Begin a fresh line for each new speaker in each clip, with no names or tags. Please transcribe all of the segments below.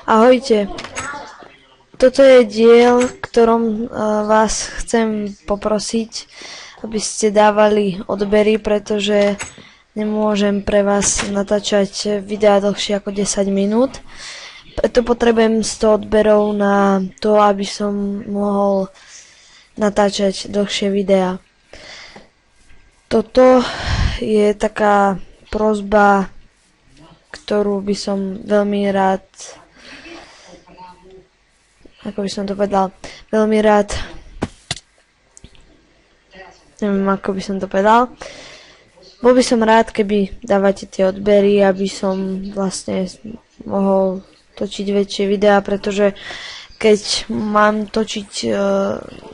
Ahojte, toto je diel, ktorom vás chcem poprosiť, aby ste dávali odbery, pretože nemôžem pre vás natáčať videá dlhšie ako 10 minút. Preto potrebujem 100 odberov na to, aby som mohol natáčať dlhšie videá. Toto je taká prosba, ktorú by som veľmi rád, ako by som to povedal, veľmi rád, neviem ako by som to povedal, bol by som rád, keby dávate tie odbery, aby som vlastne mohol točiť väčšie videá, pretože keď mám točiť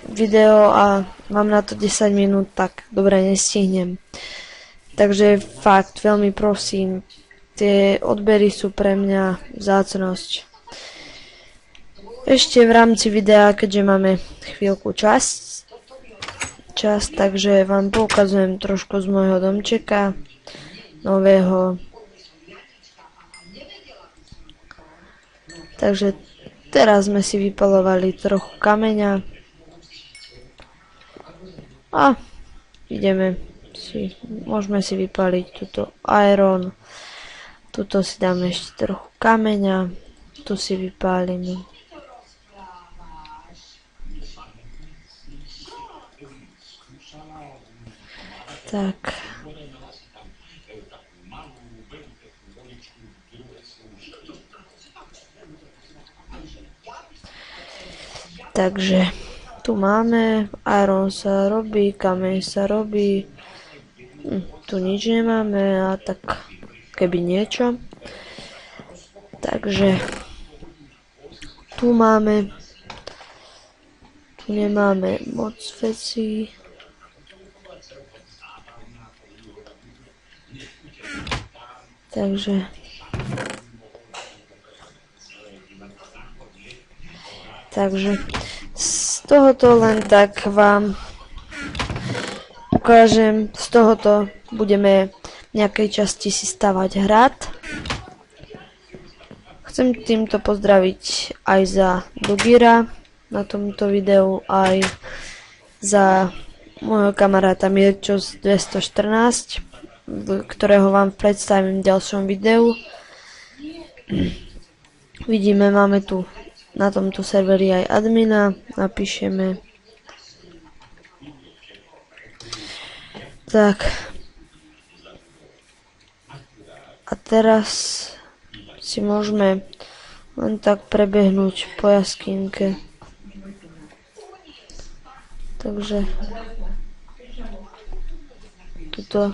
video a mám na to 10 minút, tak dobre nestihnem. Takže fakt, veľmi prosím, tie odbery sú pre mňa vzácnosť. Ešte v rámci videa, keďže máme chvíľku čas, takže vám poukazujem trošku z môjho domčeka nového. Takže teraz sme si vypalovali trochu kameňa a môžeme si vypaliť túto iron. Tuto si dáme ešte trochu kameňa, tu si vypálime. Tak. Takže tu máme, iron sa robí, kameň sa robí, tu nič nemáme a tak keby niečo. Takže tu nemáme moc vecí. Takže z tohoto len tak vám ukážem, z tohoto budeme v nejakej časti si stavať hrad. Chcem týmto pozdraviť aj za Dugira na tomto videu, aj za môjho kamaráta Mirčos 214, ktorého vám predstavím v ďalšom videu. Vidíme, máme tu na tomto serveri aj admina, napíšeme. Tak. A teraz si môžeme len tak prebehnúť po jaskynke. Takže tuto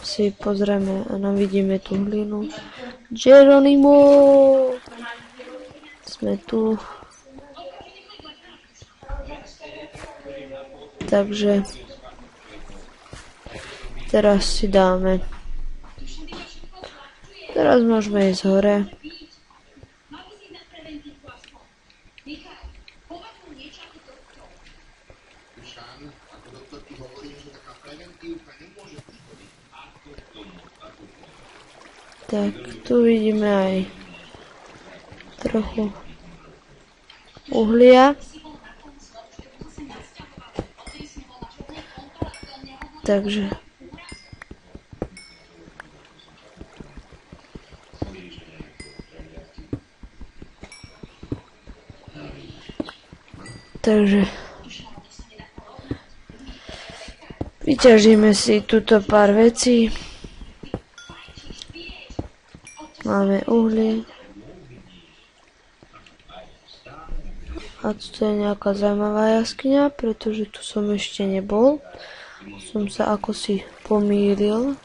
si pozrieme a nám vidíme tú hlinu. Geronimo! Sme tu. Takže teraz si dáme. Teraz môžeme ísť hore. Tak, tu vidíme aj trochu uhlia. Takže vyťažíme si tuto pár vecí. Máme uhlie. A tu je nejaká zaujímavá jaskyňa, pretože tu som ešte nebol. Som sa ako si pomýlil.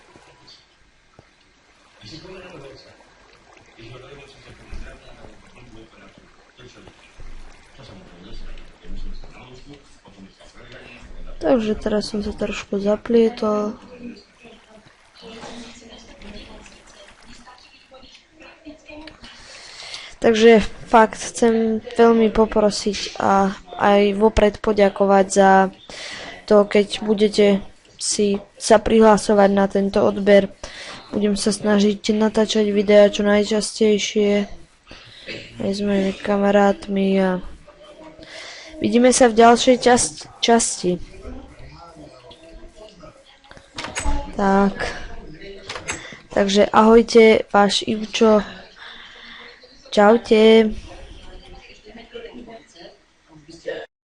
Takže teraz som sa trošku zaplietol. Takže fakt chcem veľmi poprosiť a aj vopred poďakovať za to, keď budete sa prihlasovať na tento odber. Budem sa snažiť natáčať videa čo najčastejšie aj s mojimi kamarátmi a vidíme sa v ďalšej časti. Tak. Takže ahojte, váš Ivčo. Čaute.